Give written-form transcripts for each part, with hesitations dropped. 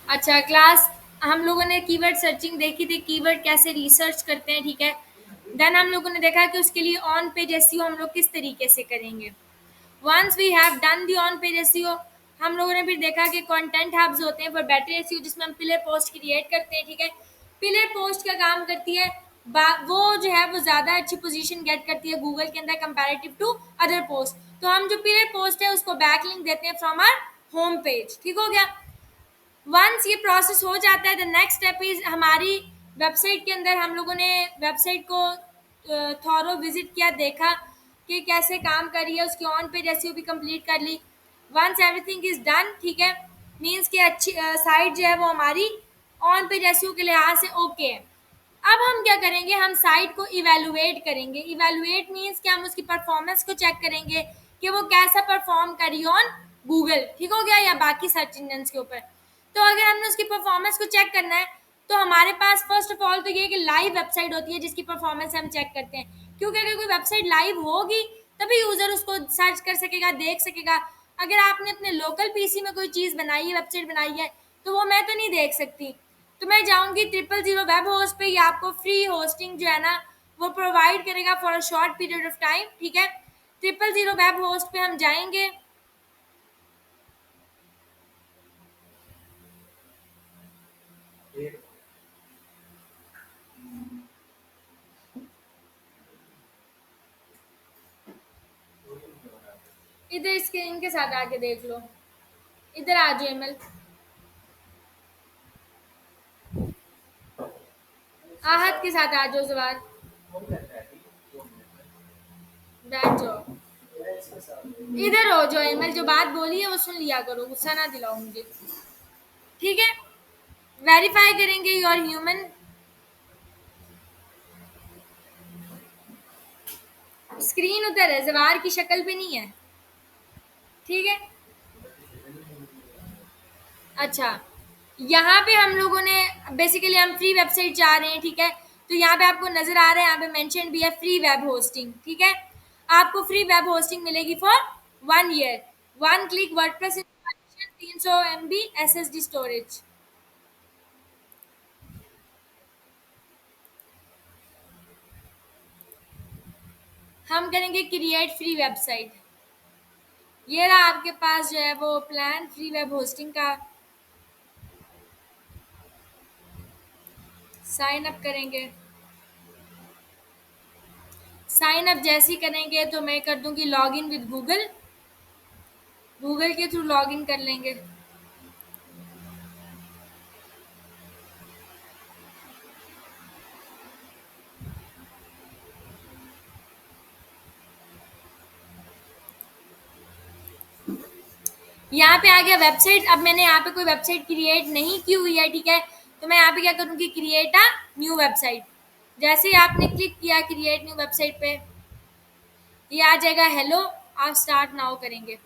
अच्छा क्लास, हम लोगों ने कीवर्ड सर्चिंग देखी थी, कीवर्ड कैसे रिसर्च करते हैं, ठीक है। देन हम लोगों ने देखा कि उसके लिए ऑन पेज एसईओ हम लोग किस तरीके से करेंगे। Once we have done the on page SEO, हम लोगों ने फिर देखा कि कंटेंट हब्स होते हैं फॉर बेटर एसईओ, जिसमें हम पिलर पोस्ट क्रिएट करते हैं, ठीक है। पिलर पोस्ट का काम करती है, वो जो है वो ज़्यादा अच्छी पोजीशन गेट करती है गूगल के अंदर कंपैरेटिव टू अदर पोस्ट। तो हम जो पिलर पोस्ट है उसको बैकलिंक देते हैं फ्रॉम आवर होम पेज, ठीक हो गया। वंस ये प्रोसेस हो जाता है, द नेक्स्ट स्टेप इज हमारी वेबसाइट के अंदर हम लोगों ने वेबसाइट को थॉरो विजिट किया, देखा कि कैसे काम कर रही है, उसकी ऑन पेज एसईओ भी कंप्लीट कर ली। वंस एवरीथिंग इज डन, ठीक है, मीन्स कि अच्छी साइट जो है वो हमारी ऑन पेज एसईओ के लिहाज से ओके है। अब हम क्या करेंगे, हम साइट को इवेलुएट करेंगे। इवेलुएट मीन्स कि हम उसकी परफॉर्मेंस को चेक करेंगे कि वो कैसा परफॉर्म करी ऑन गूगल, ठीक हो गया, या बाकी सर्च इंजन के ऊपर। तो अगर हमने उसकी परफॉर्मेंस को चेक करना है तो हमारे पास फर्स्ट ऑफ ऑल तो ये कि लाइव वेबसाइट होती है जिसकी परफॉर्मेंस हम चेक करते हैं, क्योंकि अगर कोई वेबसाइट लाइव होगी तभी यूज़र उसको सर्च कर सकेगा, देख सकेगा। अगर आपने अपने लोकल पीसी में कोई चीज़ बनाई है, वेबसाइट बनाई है, तो वो मैं तो नहीं देख सकती। तो मैं जाऊंगी 000 वेब होस्ट पे, ये आपको फ्री होस्टिंग जो है ना वो प्रोवाइड करेगा for a short period of time, ठीक है। 000 वेब होस्ट पे हम जाएंगे। इधर स्क्रीन के साथ आके देख लो, इधर आ जाओ एमएल, आहत के साथ आ जाओ जवाब, बैठ जाओ, इधर हो जाओ एमएल, जो बात बोली है वो सुन लिया करो, गुस्सा ना दिलाओ मुझे, ठीक है। वेरीफाई करेंगे योर ह्यूमन, स्क्रीन उधर है, जवार की शक्ल पे नहीं है, ठीक है। अच्छा, यहाँ पे हम लोगों ने बेसिकली हम फ्री वेबसाइट जा रहे हैं, ठीक है। तो यहाँ पे आपको नजर आ रहा है, यहाँ पे मेंशन भी है फ्री वेब होस्टिंग, ठीक है। आपको फ्री वेब होस्टिंग मिलेगी for 1 year, 1 click WordPress installation, 300 MB SSD storage. हम करेंगे क्रिएट फ्री वेबसाइट। ये रहा आपके पास जो है वो प्लान फ्री वेब होस्टिंग का। साइन अप करेंगे, साइन अप जैसे ही करेंगे तो मैं कर दूंगी log in with Google, Google के थ्रू लॉग इन कर लेंगे। यहाँ पे आ गया वेबसाइट। अब मैंने यहाँ पे कोई वेबसाइट क्रिएट नहीं की हुई है, ठीक है। तो मैं यहाँ पे क्या करूँगी, क्रिएट अ न्यू वेबसाइट। जैसे ही आपने क्लिक किया क्रिएट न्यू वेबसाइट पे, ये आ जाएगा हेलो, आप स्टार्ट नाउ करेंगे।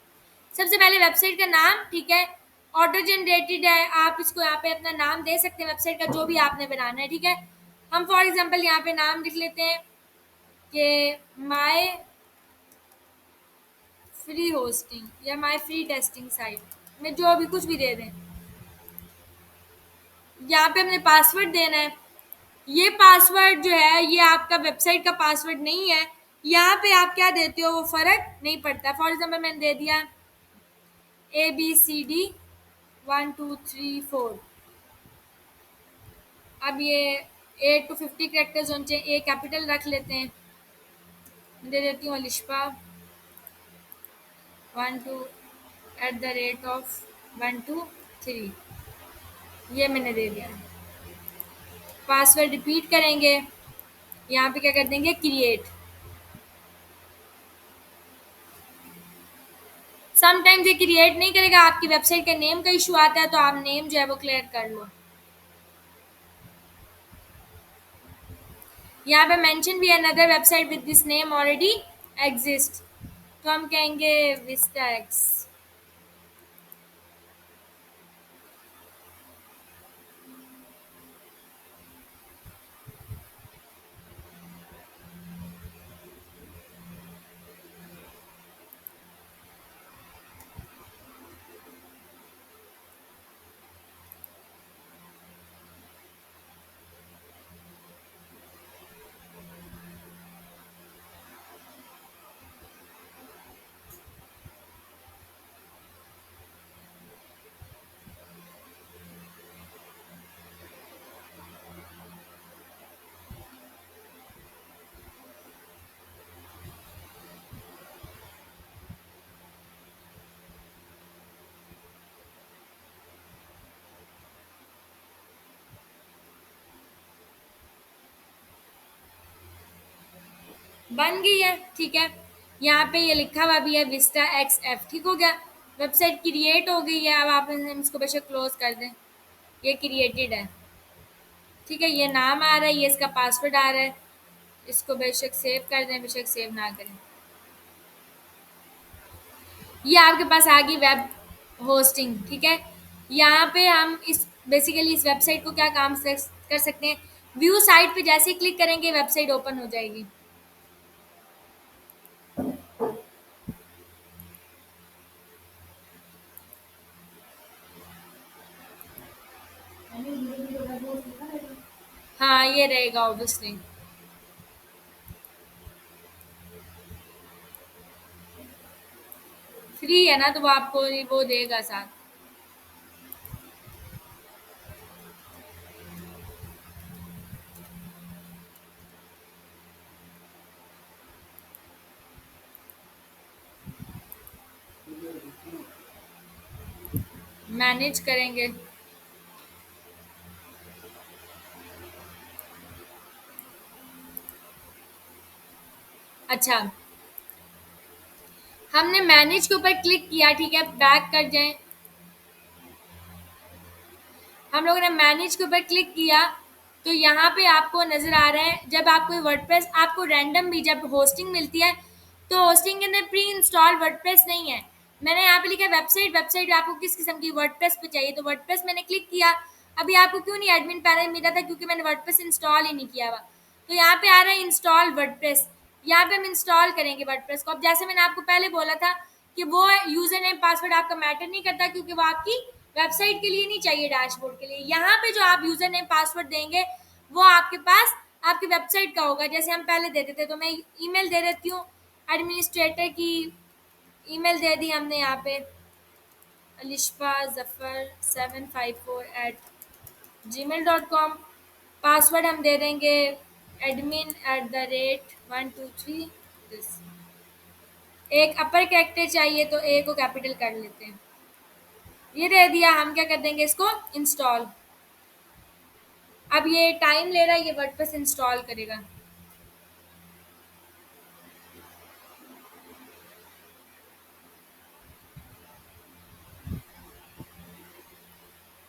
सबसे पहले वेबसाइट का नाम, ठीक है, ऑटो जनरेटेड है, आप इसको यहाँ पे अपना नाम दे सकते हैं वेबसाइट का जो भी आपने बनाना है, ठीक है। हम फॉर एग्जांपल यहाँ पे नाम लिख लेते हैं कि माय फ्री होस्टिंग या माय फ्री टेस्टिंग साइट में, जो भी कुछ भी दे दें। यहाँ पे हमने पासवर्ड देना है। ये पासवर्ड जो है ये आपका वेबसाइट का पासवर्ड नहीं है। यहाँ पे आप क्या देते हो वो फ़र्क नहीं पड़ता। फॉर एग्जांपल मैंने दे दिया ABCD 1 2 3 4। अब ये 8 to 50 कैरेक्टर्स होने चाहिए, ए कैपिटल रख लेते हैं। दे देती हूँ अलिशपा 12@1 2 3। ये मैंने दे दिया। पासवर्ड रिपीट करेंगे, यहाँ पे क्या कर देंगे क्रिएट। समटाइम्स ये क्रिएट नहीं करेगा, आपकी वेबसाइट का नेम का इशू आता है, तो आप नेम जो है वो क्लियर कर लो। यहाँ पे मेंशन भी है another website with this name already exist, तो हम कहेंगे विस्टा एक्स। बन गई है, ठीक है। यहाँ पे ये लिखा हुआ भी है विस्टा एक्स एफ, ठीक हो गया। वेबसाइट क्रिएट हो गई है। अब आप इसको बेशक क्लोज कर दें, ये क्रिएटेड है, ठीक है। ये नाम आ रहा है, ये इसका पासवर्ड आ रहा है। इसको बेशक सेव कर दें, बेशक सेव ना करें। ये आपके पास आ गई वेब होस्टिंग, ठीक है। यहाँ पे हम इस बेसिकली इस वेबसाइट को क्या काम कर सकते हैं, व्यू साइट पे जैसे ही क्लिक करेंगे वेबसाइट ओपन हो जाएगी। हाँ, ये रहेगा ऑब्वियसली। फ्री है ना, तो वो आपको वो देगा साथ। मैनेज करेंगे। अच्छा, हमने मैनेज के ऊपर क्लिक किया, ठीक है। बैक कर जाएं। हम लोगों ने मैनेज के ऊपर क्लिक किया, तो यहाँ पे आपको नज़र आ रहा है, जब आपको वर्डप्रेस आपको रैंडम भी जब होस्टिंग मिलती है, तो होस्टिंग के अंदर प्री इंस्टॉल वर्डप्रेस नहीं है। मैंने यहाँ पे लिखा है वेबसाइट, वेबसाइट आपको किस किस्म की वर्डप्रेस पे चाहिए, तो वर्डप्रेस मैंने क्लिक किया। अभी आपको क्यों नहीं एडमिन पैनल मिला था, क्योंकि मैंने वर्डप्रेस इंस्टॉल ही नहीं किया हुआ। तो यहाँ पे आ रहा है इंस्टॉल वर्डप्रेस। यहाँ पे हम इंस्टॉल करेंगे वर्डप्रेस को। अब जैसे मैंने आपको पहले बोला था कि वो यूजर नेम पासवर्ड आपका मैटर नहीं करता, क्योंकि वो आपकी वेबसाइट के लिए नहीं चाहिए, डैशबोर्ड के लिए। यहाँ पे जो आप यूजर नेम पासवर्ड देंगे वो आपके पास आपकी वेबसाइट का होगा, जैसे हम पहले देते थे। तो मैं ईमेल दे देती हूँ, एडमिनिस्ट्रेटर की ईमेल दे दी हमने यहाँ पे, अलिशफा जफ़र 754@gmail.com। पासवर्ड हम दे देंगे admin@123 दिस। एक अपर कैरेक्टर चाहिए, तो ए को कैपिटल कर लेते हैं। ये दे दिया। हम क्या कर देंगे इसको इंस्टॉल। अब ये टाइम ले रहा है, ये वर्डप्रेस इंस्टॉल करेगा।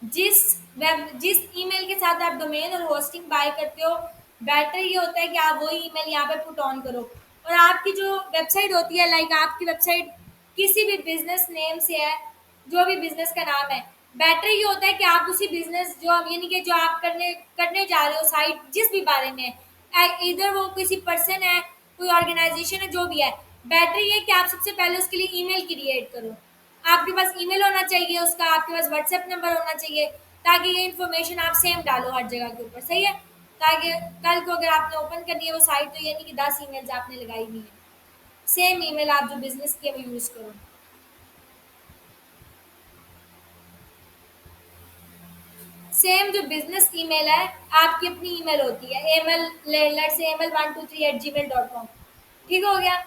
जिस ईमेल के साथ आप डोमेन और होस्टिंग बाय करते हो, बेटर ये होता है कि आप वही ईमेल यहाँ पे पुट ऑन करो। और आपकी जो वेबसाइट होती है, लाइक आपकी वेबसाइट किसी भी बिजनेस नेम से है, जो भी बिजनेस का नाम है, बेटर ये होता है कि आप उसी बिजनेस जो आप यानी कि जो आप करने करने जा रहे हो साइट जिस भी बारे में है, इधर वो किसी पर्सन है, कोई ऑर्गेनाइजेशन है, जो भी है, बेटर ये कि आप सबसे पहले उसके लिए ईमेल क्रिएट करो। आपके पास ईमेल होना चाहिए उसका, आपके पास व्हाट्सएप नंबर होना चाहिए, ताकि ये इन्फॉर्मेशन आप सेम डालो हर जगह के ऊपर, सही है। ताकि कल को अगर आपने ओपन करनी है वो साइट, तो ये नहीं कि 10 ईमेल्स आपने लगाई हुई है। सेम ईमेल आप जो बिजनेस की है वो यूज़ करो। सेम जो बिजनेस ईमेल है, आपकी अपनी ईमेल होती है, एमएल लेट से amal123@gmail.com, ठीक हो गया।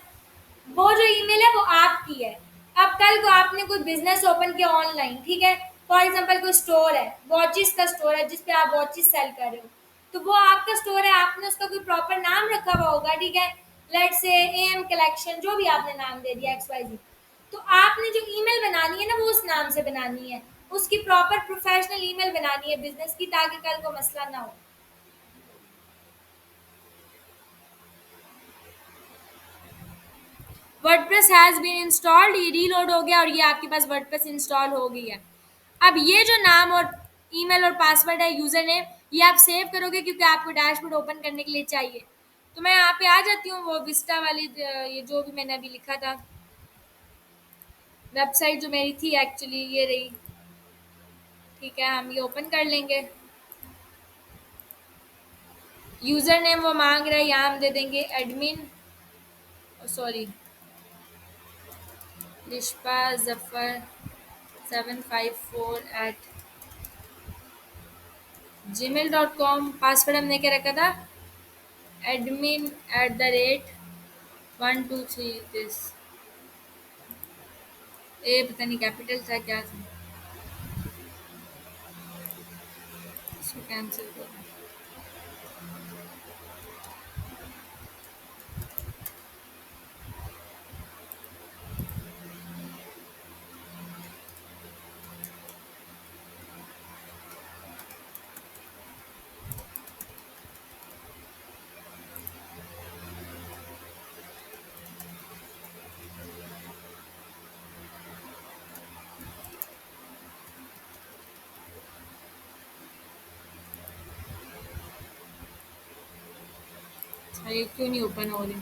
वो जो ईमेल है वो आपकी है। अब कल को आपने कोई बिजनेस ओपन किया ऑनलाइन, ठीक है। फॉर एग्जांपल कोई स्टोर है, वॉचेस का स्टोर है, जिस पे आप वॉचेस सेल कर रहे हो, तो वो आपका स्टोर है, आपने उसका कोई प्रॉपर नाम रखा हुआ होगा, ठीक है। लेट से एम कलेक्शन, जो भी आपने नाम दे दिया XYZ। तो आपने जो ईमेल बनानी है ना, वो उस नाम से बनानी है, उसकी प्रॉपर प्रोफेशनल ईमेल बनानी है बिजनेस की, ताकि कल को मसला ना हो। वर्डप्रेस हैज़ बीन इंस्टॉल्ड, ये रीलोड हो गया और ये आपके पास वर्डप्रेस इंस्टॉल हो गई है। अब ये जो नाम और ईमेल और पासवर्ड है, यूज़र नेम, ये आप सेव करोगे, क्योंकि आपको डैशबोर्ड ओपन करने के लिए चाहिए। तो मैं यहाँ पे आ जाती हूँ, वो विस्टा वाली ये जो भी मैंने अभी लिखा था, वेबसाइट जो मेरी थी एक्चुअली ये रही, ठीक है। हम ये ओपन कर लेंगे। यूज़र नेम वो मांग रहा है, यहाँ हम दे देंगे एडमिन, सॉरी, लिशपा जफ़र 754@gmail.com। पासवर्ड हमने क्या रखा था, admin@123 दिस। ए पता नहीं कैपिटल था क्या था, इसको कैंसिल करो। अरे क्यों नहीं ओपन हो रही?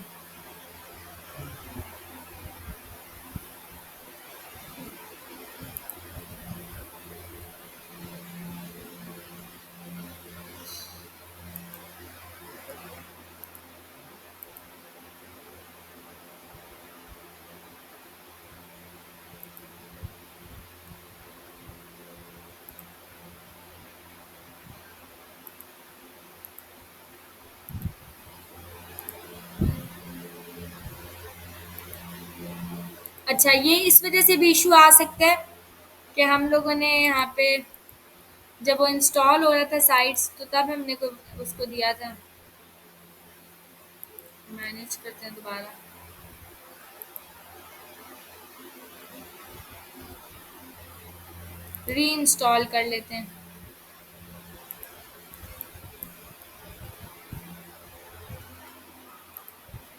अच्छा, ये इस वजह से भी इशू आ सकता है कि हम लोगों ने यहाँ पे जब वो इंस्टॉल हो रहा था साइट्स, तो तब हमने को उसको दिया था। मैनेज करते हैं दोबारा। री इंस्टॉल कर लेते हैं।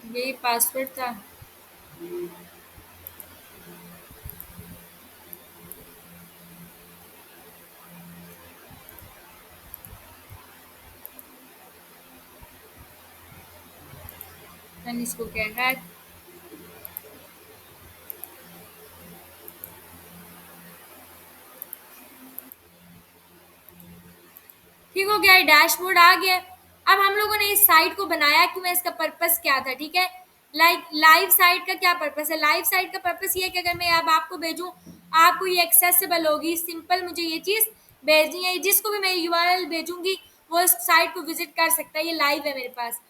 यही पासवर्ड था। मैंने इसको क्या है। ठीक हो गया, डैशबोर्ड आ गया। अब हम लोगों ने इस साइट को बनाया क्यों है, इसका पर्पस क्या था, ठीक है। लाइव साइट का क्या पर्पस है? लाइव साइट का पर्पस ये है कि अगर मैं अब आपको भेजूं, आपको ये एक्सेसिबल होगी, सिंपल मुझे ये चीज़ भेजनी है, जिसको भी मैं यूआरएल भेजूंगी वो इस साइट को विजिट कर सकता है। ये लाइव है मेरे पास।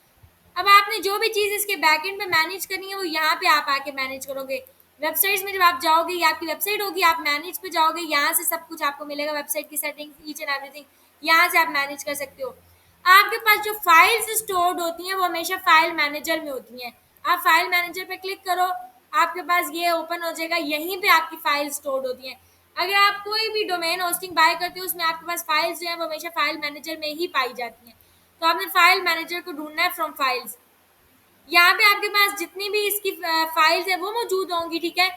अब आपने जो भी चीज़ इसके बैकएंड में मैनेज करनी है वो यहाँ पे आप आके मैनेज करोगे। वेबसाइट्स में जब आप जाओगे, ये आपकी वेबसाइट होगी, आप मैनेज पे जाओगे, यहाँ से सब कुछ आपको मिलेगा, वेबसाइट की सेटिंग्स, ईच एंड एवरीथिंग यहाँ से आप मैनेज कर सकते हो। आपके पास जो फाइल्स स्टोर्ड होती हैं वो हमेशा फाइल मैनेजर में होती हैं। आप फाइल मैनेजर पे क्लिक करो, आपके पास ये ओपन हो जाएगा, यहीं पे आपकी फाइल स्टोर्ड होती हैं। अगर आप कोई भी डोमेन होस्टिंग बाय करते हो, उसमें आपके पास फाइल्स जो हैं वो हमेशा फाइल मैनेजर में ही पाई जाती हैं। तो आपने फाइल मैनेजर को ढूंढना है फ्रॉम फाइल्स। यहाँ पे आपके पास जितनी भी इसकी फाइल्स है वो मौजूद होंगी, ठीक है।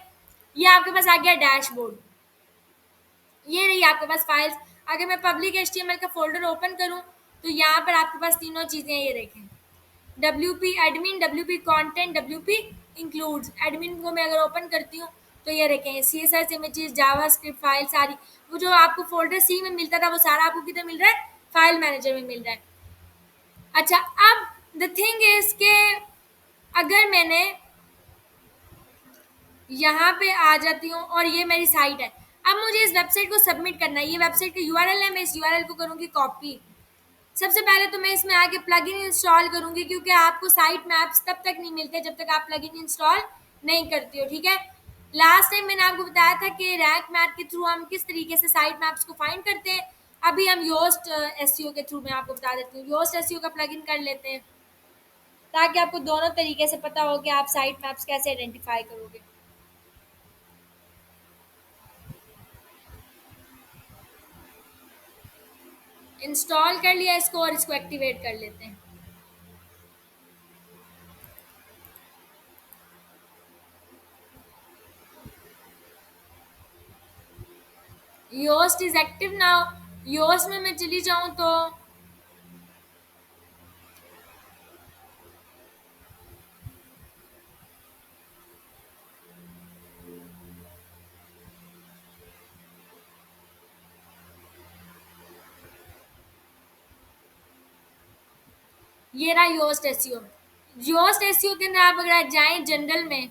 ये आपके पास आ गया डैशबोर्ड। ये रही आपके पास फाइल्स। अगर मैं पब्लिक एचटीएमएल का फोल्डर ओपन करूँ तो यहाँ पर आपके पास तीनों चीज़ें ये देखें, WP admin, WP content, WP includes. Admin को मैं अगर ओपन करती हूँ तो ये देखें, CSS इमेजेस, जावास्क्रिप्ट फाइल सारी, वो जो आपको फोल्डर सी में मिलता था वो सारा आपको किधर मिल रहा है? फाइल मैनेजर में मिल रहा है। अच्छा, अब द थिंग इज के अगर मैंने यहाँ पे आ जाती हूँ और ये मेरी साइट है, अब मुझे इस वेबसाइट को सबमिट करना है। ये वेबसाइट का यूआरएल है, मैं इस यूआरएल को करूँगी कॉपी। सबसे पहले तो मैं इसमें आके प्लगइन इंस्टॉल करूँगी, क्योंकि आपको साइट मैप्स तब तक नहीं मिलते जब तक आप प्लगइन इंस्टॉल नहीं करती हो, ठीक है। लास्ट टाइम मैंने आपको बताया था कि रैंक मैप के थ्रू हम किस तरीके से साइट मैप्स को फाइंड करते हैं। अभी हम योस्ट एसईओ के थ्रू मैं आपको बता देती हूँ। योस्ट एसईओ का प्लगइन कर लेते हैं ताकि आपको दोनों तरीके से पता हो कि आप साइट मैप्स कैसे आइडेंटिफाई करोगे। इंस्टॉल कर लिया इसको और इसको एक्टिवेट कर लेते हैं। Yoast is active now. Yoast में मैं चली जाऊं तो ये रहा योस्ट एसईओ। योस्ट एसईओ के अंदर आप अगर जाएं जनरल में,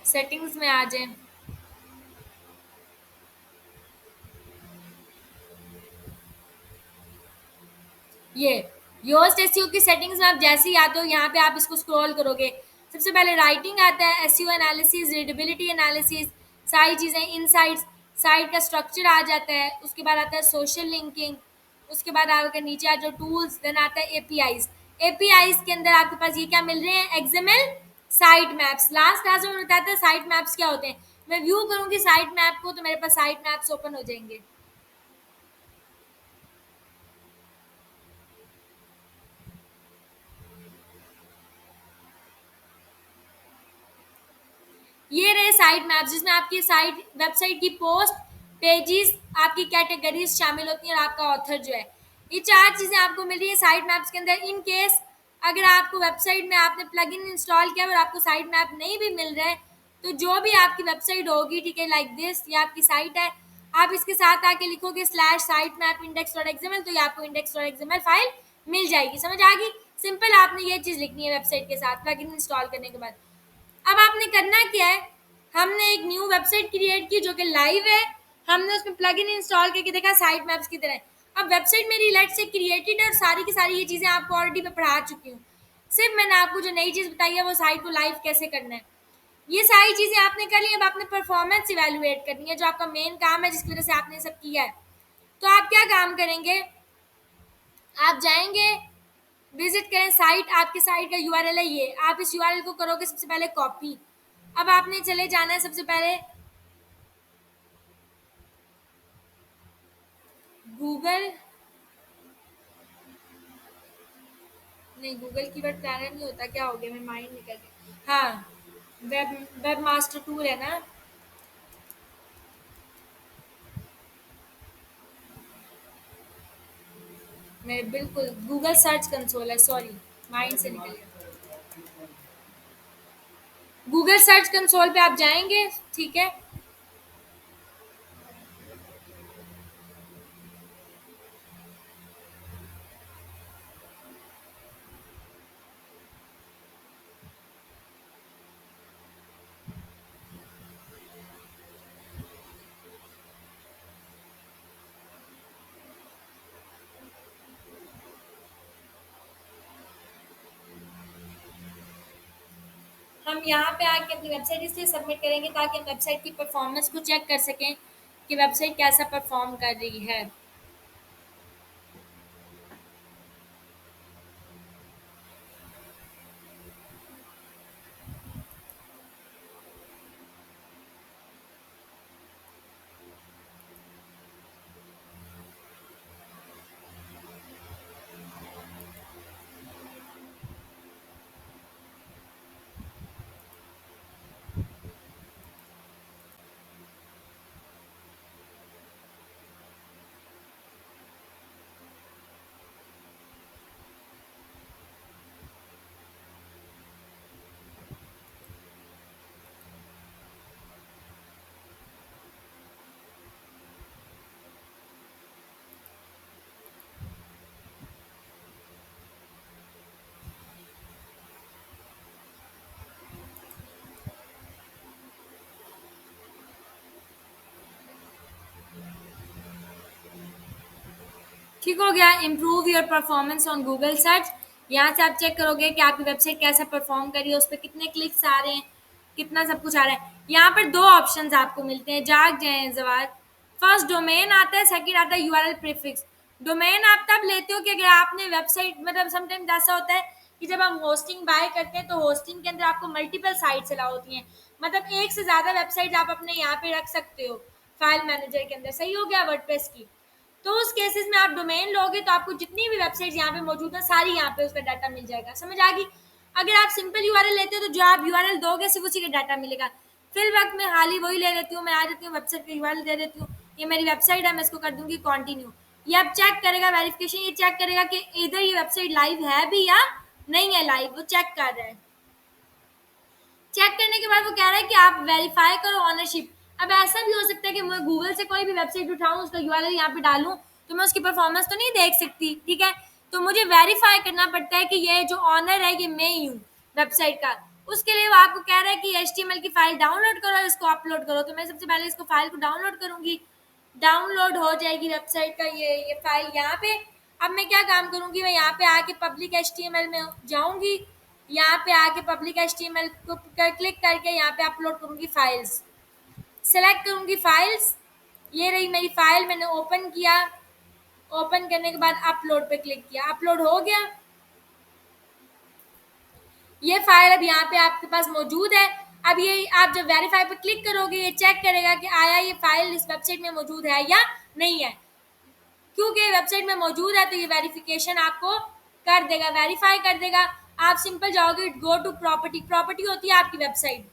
सेटिंग्स में आ जाएं। ये योस्ट एसईओ की सेटिंग्स में आप जैसे ही आते हो, यहाँ पे आप इसको स्क्रॉल करोगे, सबसे पहले राइटिंग आता है, एसईओ एनालिसिस, रीडेबिलिटी एनालिसिस, सारी चीज़ें, इनसाइट्स, साइट का स्ट्रक्चर आ जाता है। उसके बाद आता है सोशल लिंकिंग। उसके बाद आपके नीचे आ जाओ टूल्स, देन आता है एपीआईज। एपीआईज के अंदर आपके पास ये क्या मिल रहे हैं? XML, site maps, last class में मैंने बताया था साइट मैप्स क्या होते हैं। मैं व्यू करूंगी साइट मैप को तो मेरे पास साइट मैप्स ओपन हो जाएंगे। ये रहे साइट मैप्स जिसमें आपकी साइट वेबसाइट की पोस्ट, पेजेस, आपकी कैटेगरीज शामिल होती हैं और आपका ऑथर जो है। ये चार चीज़ें आपको मिल रही है साइट मैप्स के अंदर। इन केस अगर आपको वेबसाइट में आपने प्लगइन इंस्टॉल किया और आपको साइट मैप नहीं भी मिल रहा है, तो जो भी आपकी वेबसाइट होगी, ठीक है, लाइक दिस, ये आपकी साइट है, आप इसके साथ आके लिखोगे slash site map index dot XML, तो ये आपको इंडेक्स डॉट एक्सएमएल फाइल मिल जाएगी। समझ आ गई? सिंपल, आपने ये चीज़ लिखनी है वेबसाइट के साथ प्लगइन इंस्टॉल करने के बाद। अब आपने करना क्या है, हमने एक न्यू वेबसाइट क्रिएट की जो कि लाइव है, हमने उसमें प्लगइन इंस्टॉल करके देखा साइट मैप्स की तरह। अब वेबसाइट मेरी लेट से क्रिएटेड है और सारी की सारी ये चीज़ें आपको ऑलरेडी मैं पढ़ा चुकी हूँ। सिर्फ मैंने आपको जो नई चीज़ बताई है वो साइट को लाइव कैसे करना है। ये सारी चीज़ें आपने कर ली। अब आपने परफॉर्मेंस इवेलुएट करनी है, जो आपका मेन काम है जिसकी वजह से आपने सब किया है। तो आप क्या काम करेंगे, आप जाएंगे, विजिट करें साइट, आपकी साइट का यूआरएल है ये, आप इस यूआरएल को करोगे सबसे पहले कॉपी। अब आपने चले जाना है सबसे पहले गूगल, नहीं गूगल कीवर्ड प्लानर नहीं होता, क्या हो गया, मेरा माइंड निकल गया। हाँ, वेब वेब मास्टर टूल है ना, मेरे बिल्कुल गूगल सर्च कंसोल है, सॉरी माइंड से निकल गया। गूगल सर्च कंसोल पे आप जाएंगे, ठीक है। हम यहाँ पे आके अपनी वेबसाइट इसलिए सबमिट करेंगे ताकि हम वेबसाइट की परफॉर्मेंस को चेक कर सकें कि वेबसाइट कैसा परफॉर्म कर रही है। ठीक हो गया, improve your performance on Google search. यहाँ से आप चेक करोगे कि आपकी वेबसाइट कैसा परफॉर्म कर रही है, उस पर कितने क्लिक्स आ रहे हैं, कितना सब कुछ आ रहा है। यहाँ पर दो ऑप्शंस आपको मिलते हैं, जाग जाए जवाब। फर्स्ट डोमेन आता है, सेकंड आता है यूआरएल प्रीफिक्स। डोमेन आप तब लेते हो कि अगर आपने वेबसाइट, मतलब समटाइम्स ऐसा होता है कि जब हम होस्टिंग बाय करते हैं तो होस्टिंग के अंदर आपको मल्टीपल साइट्स अलाउ होती हैं, मतलब एक से ज़्यादा वेबसाइट आप अपने यहाँ पे रख सकते हो फाइल मैनेजर के अंदर। सही हो गया वर्डप्रेस की। तो उस केसेस में आप डोमेन लोगे तो आपको जितनी भी वेबसाइट यहाँ पे मौजूद है सारी यहाँ पे उसका डाटा मिल जाएगा। समझ आ गई? अगर आप सिंपल यूआरएल लेते हो तो जो आप यूआरएल दोगे सिर्फ उसी का डाटा मिलेगा। फिल वक्त मैं हाल ही वही ले लेती हूँ, मैं आ जाती हूँ वेबसाइट का यूआरएल दे देती हूँ, ये मेरी वेबसाइट है, मैं इसको कर दूंगी कंटिन्यू। ये अब चेक करेगा वेरिफिकेशन, ये चेक करेगा कि इधर ये वेबसाइट लाइव है भी या नहीं है लाइव, वो चेक कर रहा है। चेक करने के बाद वो कह रहा है कि आप वेरीफाई करो ऑनरशिप। अब ऐसा भी हो सकता है कि मैं गूगल से कोई भी वेबसाइट उठाऊं, उसका यूआरएल यहाँ पे डालूं, तो मैं उसकी परफॉर्मेंस तो नहीं देख सकती, ठीक है। तो मुझे वेरीफाई करना पड़ता है कि ये जो ऑनर है ये मैं ही हूँ वेबसाइट का। उसके लिए वो आपको कह रहा है कि एचटीएमएल की फाइल डाउनलोड करो, इसको अपलोड करो। तो मैं सबसे पहले इसको फाइल को डाउनलोड करूंगी, डाउनलोड हो जाएगी वेबसाइट का ये फाइल यहाँ पे। अब मैं क्या काम करूँगी, मैं यहाँ पे आके पब्लिक एचटीएमएल में जाऊँगी, यहाँ पे आके पब्लिक एचटीएमएल को क्लिक करके यहाँ पे अपलोड करूँगी फाइल्स, सेलेक्ट करूँगी फाइल्स। ये रही मेरी फाइल, मैंने ओपन किया, ओपन करने के बाद अपलोड पे क्लिक किया, अपलोड हो गया। ये फाइल अब यहाँ पे आपके पास मौजूद है। अब ये आप जब वेरीफाई पे क्लिक करोगे, ये चेक करेगा कि आया ये फाइल इस वेबसाइट में मौजूद है या नहीं है। क्योंकि वेबसाइट में मौजूद है तो ये वेरिफिकेशन आपको कर देगा, वेरीफाई कर देगा। आप सिंपल जाओगे गो टू प्रॉपर्टी, प्रॉपर्टी होती है आपकी वेबसाइट।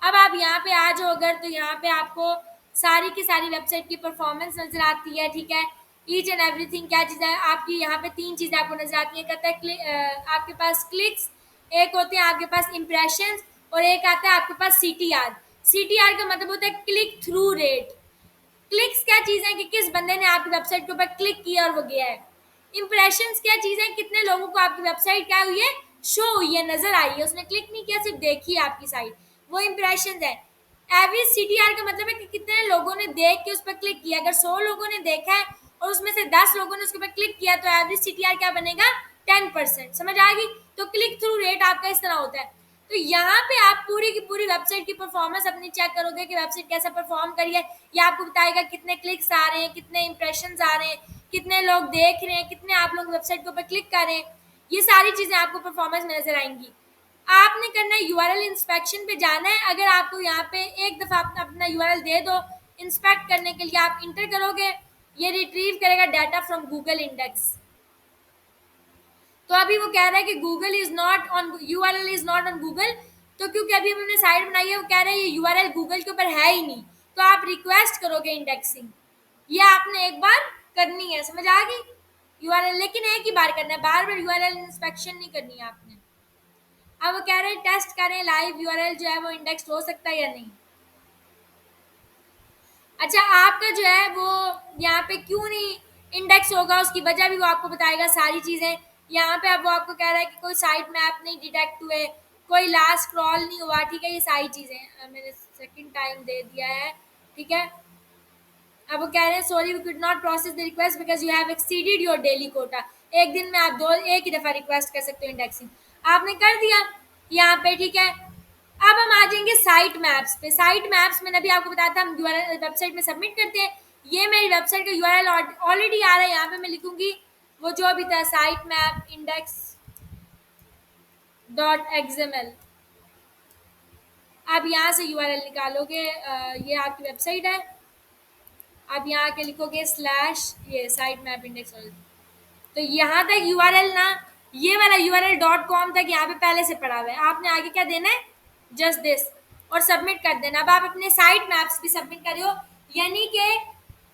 अब आप यहाँ पे आ जाओ अगर, तो यहाँ पे आपको सारी की सारी वेबसाइट की परफॉर्मेंस नजर आती है, ठीक है। ईच एंड एवरीथिंग क्या चीज़ है आपकी, यहाँ पे 3 चीज़ें आपको नजर आती है। कहता है आपके पास क्लिक्स, एक होते हैं आपके पास इंप्रेशंस, और एक आता है आपके पास CTR। CTR का मतलब होता है क्लिक थ्रू रेट। क्लिक्स क्या चीज़ है कि किस बंदे ने आपकी वेबसाइट के ऊपर क्लिक किया और वो गया है। इंप्रेशंस क्या चीज़ है, कितने लोगों को आपकी वेबसाइट क्या हुई है, शो हुई है, नजर आई है, उसने क्लिक नहीं किया, सिर्फ देखी है आपकी साइट, वो इंप्रेशंस है। एवरेज CTR का मतलब है कि कितने लोगों ने देख के उस पर क्लिक किया। अगर 100 लोगों ने देखा है और उसमें से 10 लोगों ने उसके ऊपर क्लिक किया तो एवरेज CTR क्या बनेगा, 10%। समझ आ गई। तो क्लिक थ्रू रेट आपका इस तरह होता है। तो यहाँ पे आप पूरी की पूरी वेबसाइट की परफॉर्मेंस अपनी चेक करोगे कि वेबसाइट कैसा परफॉर्म करी है। ये आपको बताएगा कितने क्लिक्स आ रहे हैं, कितने इंप्रेशंस आ रहे हैं, कितने लोग देख रहे हैं, कितने आप लोग वेबसाइट के ऊपर क्लिक कर रहे हैं। ये सारी चीज़ें आपको परफॉर्मेंस में नजर आएंगी। आपने करना है URL इंस्पेक्शन पे जाना है। अगर आपको यहाँ पे एक दफ़ा अपना URL दे दो इंस्पेक्ट करने के लिए, आप इंटर करोगे, ये रिट्रीव करेगा डाटा फ्रॉम गूगल इंडेक्स। तो अभी वो कह रहा है कि Google is not on, URL is not on Google. तो क्योंकि अभी हमने साइट बनाई है, वो कह रहा है ये URL गूगल के ऊपर है ही नहीं। तो आप रिक्वेस्ट करोगे इंडेक्सिंग, ये आपने एक बार करनी है। समझ आ गई। URL लेकिन एक ही बार करना है, बार बार URL इंस्पेक्शन नहीं करनी है आपने। अब वो कह रहे हैं टेस्ट करें लाइव URL जो है वो इंडेक्स हो सकता है या नहीं। अच्छा, आपका जो है वो यहाँ पे क्यों नहीं इंडेक्स होगा, उसकी वजह भी वो आपको बताएगा सारी चीज़ें। यहाँ पे अब वो आपको कह रहा है कि कोई साइट मैप नहीं डिटेक्ट हुए, कोई लास्ट स्क्रॉल नहीं हुआ, ठीक है। ये सारी चीज़ें मैंने सेकंड टाइम दे दिया है, ठीक है। अब वो कह रहे हैं sorry we could not process the request because you have exceeded your daily quota. एक दिन में आप एक ही दफ़ा रिक्वेस्ट कर सकते हो इंडेक्सिंग, आपने कर दिया यहाँ पे, ठीक है। अब हम आ जाएंगे साइट मैप्स पे। साइट मैप्स मैंने अभी आपको बताया था हम URL वेबसाइट में सबमिट करते हैं। ये मेरी वेबसाइट का URL ऑलरेडी आ रहा है, यहाँ पे मैं लिखूंगी वो जो अभी था साइट मैप इंडेक्स .xml। आप यहाँ से URL निकालोगे, ये आपकी वेबसाइट है। आप यहाँ आके लिखोगे स्लैश ये साइट मैप इंडेक्स। तो यहाँ तक URL ना, ये वाला URL.com तक यहाँ पे पहले से पड़ा हुआ है। आपने आगे क्या देना है, जस्ट दिस, और सबमिट कर देना। अब आप अपने साइट मैप्स भी सबमिट कर रहे हो, यानी कि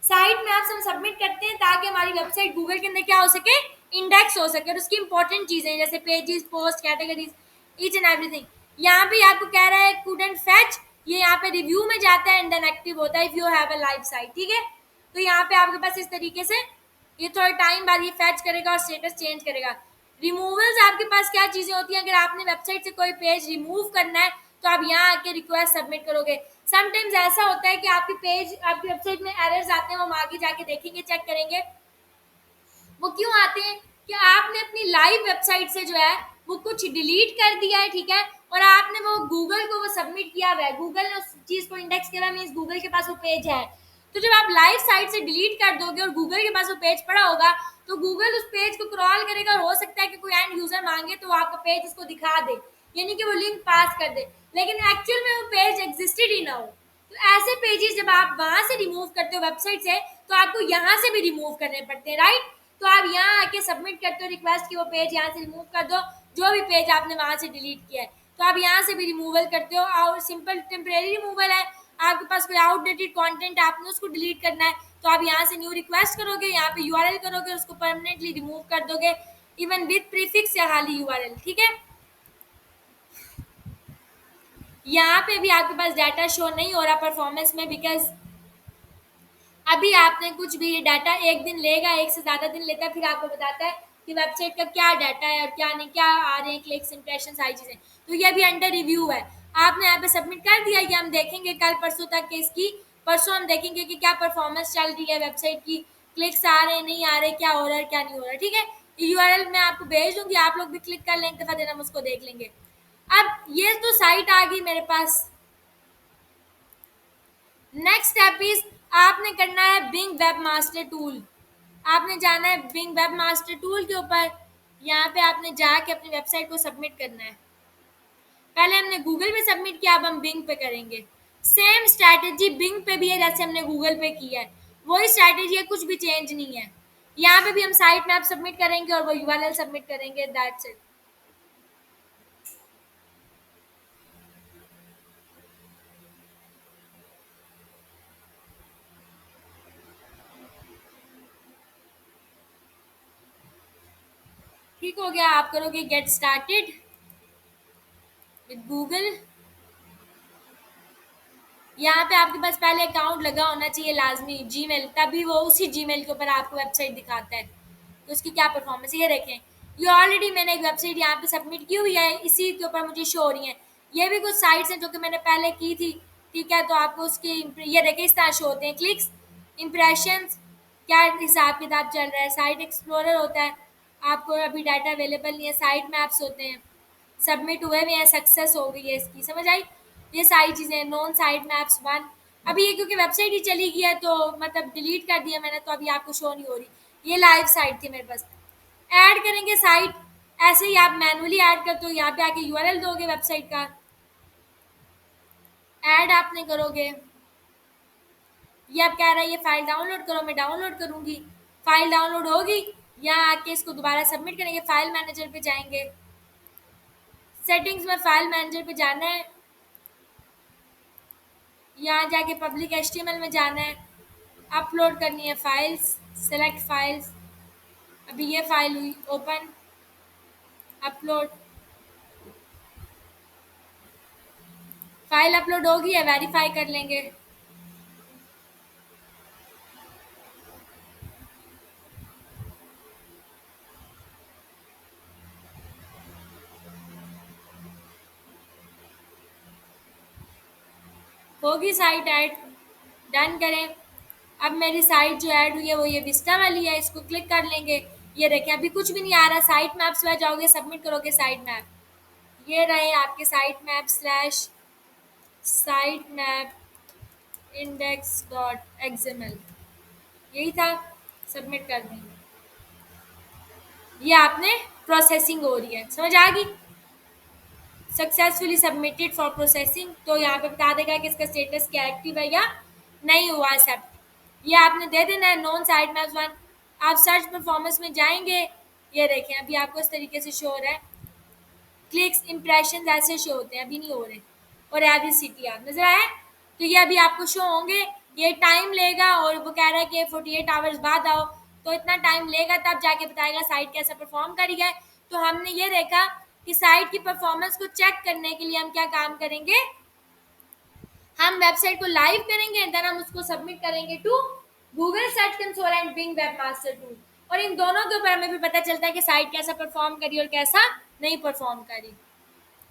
साइट मैप्स हम सबमिट करते हैं ताकि हमारी वेबसाइट गूगल के अंदर क्या हो सके, इंडेक्स हो सके। और उसकी इंपॉर्टेंट चीज़ें जैसे pages, post, categories, each and everything. यहाँ पे आपको कह रहा है कुडंट फैच, ये यहाँ पे रिव्यू में जाता है एंड देन एक्टिव होता है if you have a live site, ठीक है। तो यहाँ पे आपके पास इस तरीके से ये थोड़ा टाइम बाद ये फैच करेगा और स्टेटस चेंज करेगा। रिमूवल्स आपके पास क्या चीज़ें होती हैं, अगर आपने वेबसाइट से कोई पेज रिमूव करना है तो आप यहाँ आके रिक्वेस्ट सबमिट करोगे। समटाइम्स ऐसा होता है कि आपकी पेज, आपकी वेबसाइट में एरर्स आते हैं, वो हम आगे जाके देखेंगे, चेक करेंगे वो क्यों आते हैं। कि आपने अपनी लाइव वेबसाइट से जो है वो कुछ डिलीट कर दिया है, ठीक है, और आपने वो गूगल को वो सबमिट किया हुआ है, गूगल ने उस चीज़ को इंडेक्स किया मीन्स गूगल के पास वो पेज है। तो जब आप लाइव साइट से डिलीट कर दोगे और गूगल के पास वो पेज पड़ा होगा तो गूगल उस पेज को क्रॉल करेगा और हो सकता है कि कोई एंड यूजर मांगे तो वो आपका पेज उसको दिखा दे, यानी कि वो लिंक पास कर दे, लेकिन एक्चुअल में वो पेज एग्जिस्टेड ही ना हो। तो ऐसे पेजेस जब आप वहां से रिमूव करते हो वेबसाइट से तो आपको यहाँ से भी रिमूव करने पड़ते हैं, राइट। तो आप यहाँ आके सबमिट करते हो रिक्वेस्ट कि वो पेज यहाँ से रिमूव कर दो, जो भी पेज आपने वहां से डिलीट किया है। तो आप यहाँ से भी रिमूवल करते हो और सिंपल टेम्परेरी रिमूवल है। आपके पास कोई आउटडेटेड कंटेंट है, आपने उसको डिलीट करना है तो आप यहाँ से न्यू रिक्वेस्ट करोगे, यहाँ पे URL करोगे, उसको परमानेंटली रिमूव कर दोगे इवन विद प्रीफिक्स या खाली URL, ठीक है। यहाँ पे भी आपके पास डाटा शो नहीं हो रहा परफॉर्मेंस में बिकॉज अभी आपने कुछ भी डाटा एक दिन लेगा, एक से ज़्यादा दिन लेता है, फिर आपको बताता है कि वेबसाइट का क्या डाटा है और क्या नहीं, क्या आ रहे हैं क्लिक्स, इंप्रेशन, सारी चीज़ें। तो ये अभी अंडर रिव्यू है। आपने यहाँ पे सबमिट कर दिया, ये हम देखेंगे कल परसों तक के इसकी। परसों हम देखेंगे कि क्या परफॉर्मेंस चल रही है वेबसाइट की, क्लिक्स आ रहे हैं नहीं आ रहे, क्या हो रहा है क्या नहीं हो रहा, ठीक है। URL मैं आपको भेज दूंगी, आप लोग भी क्लिक कर लें एक दफ़ा, देना हम उसको देख लेंगे। अब ये तो साइट आ गई मेरे पास। नेक्स्ट स्टेप इज आपने करना है बिंग वेब मास्टर टूल। आपने जाना है बिंग वेब मास्टर टूल के ऊपर। यहाँ पे आपने जाके अपनी वेबसाइट को सबमिट करना है। पहले हमने गूगल पे सबमिट किया, अब हम बिंग पे करेंगे। सेम स्ट्रैटेजी बिंग पे भी है जैसे हमने गूगल पे किया है, वही स्ट्रैटेजी है, कुछ भी चेंज नहीं है। यहाँ पे भी हम साइट मैप सबमिट करेंगे और वो यूआरएल सबमिट करेंगे, दैट्स इट। ठीक हो गया, आप करोगे गेट स्टार्टेड विद गूगल। यहाँ पे आपके पास पहले अकाउंट लगा होना चाहिए लाजमी, जीमेल, तभी वो उसी जीमेल के ऊपर आपको वेबसाइट दिखाता है। तो उसकी क्या परफॉर्मेंस है ये देखें। ये ऑलरेडी मैंने एक वेबसाइट यहाँ पे सबमिट की हुई है, इसी के ऊपर मुझे शो हो रही है। ये भी कुछ साइट्स हैं जो कि मैंने पहले की थी, ठीक है। तो आपको उसके ये देखें इस तरह शो होते हैं, क्लिक्स, इम्प्रेशंस, क्या हिसाब किताब चल रहा है। साइट एक्सप्लोरर होता है, आपको अभी डाटा अवेलेबल नहीं है। साइट मैप्स होते हैं, सबमिट हुए हुए हैं, सक्सेस हो गई है इसकी, समझ आई। ये सारी चीज़ें, नॉन साइट मैप्स वन। अभी ये क्योंकि वेबसाइट ही चली गई है तो मतलब डिलीट कर दिया मैंने, तो अभी आपको शो नहीं हो रही। ये लाइव साइट थी मेरे पास। ऐड करेंगे साइट, ऐसे ही आप मैनुअली ऐड करते हो, यहाँ पे आके यूआरएल दोगे वेबसाइट का, ऐड आपने करोगे। ये अब कह रहा है ये फाइल डाउनलोड करो, मैं डाउनलोड करूँगी। फाइल डाउनलोड होगी, यहाँ आके इसको दोबारा सबमिट करेंगे। फाइल मैनेजर पे जाएंगे, सेटिंग्स में फाइल मैनेजर पे जाना है, यहाँ जाके पब्लिक एचटीएमएल में जाना है, अपलोड करनी है फाइल्स, सेलेक्ट फाइल्स। अभी ये फाइल हुई ओपन, अपलोड, फाइल अपलोड होगी है, वेरीफाई कर लेंगे। होगी साइट ऐड, डन करें। अब मेरी साइट जो ऐड हुई है वो ये विस्टा वाली है, इसको क्लिक कर लेंगे। ये देखें अभी कुछ भी नहीं आ रहा। साइट मैप्स में जाओगे, सबमिट करोगे साइट मैप, ये रहे आपके site map slash site map index dot XML, यही था, सबमिट कर देंगे। ये आपने प्रोसेसिंग हो रही है, समझ आ गई। सक्सेसफुली सबमिटेड फॉर प्रोसेसिंग, तो यहाँ पे बता देगा कि इसका स्टेटस क्या एक्टिव है या नहीं हुआ एक्सेप्ट। ये आपने दे देना है नॉन साइट मैप्स वन। आप सर्च परफॉर्मेंस में जाएंगे, ये देखें अभी आपको इस तरीके से शो हो रहा है, क्लिक्स, इंप्रेशन ऐसे शो होते हैं, अभी नहीं हो रहे। और एवरेज सिटी आप नजर आया, तो ये अभी आपको शो होंगे। ये टाइम लेगा और वो कह रहा है कि 48 आवर्स बाद आओ, तो इतना टाइम लेगा तब जाके बताएगा साइट कैसा परफॉर्म करी है। तो हमने ये देखा कि साइट की परफॉर्मेंस को चेक करने के लिए हम क्या काम करेंगे, हम वेबसाइट को लाइव करेंगे, देन हम उसको सबमिट करेंगे to Google search console and Bing webmaster tool. और इन दोनों के ऊपर हमें भी पता चलता है कि साइट कैसा परफॉर्म करी और कैसा नहीं परफॉर्म करी।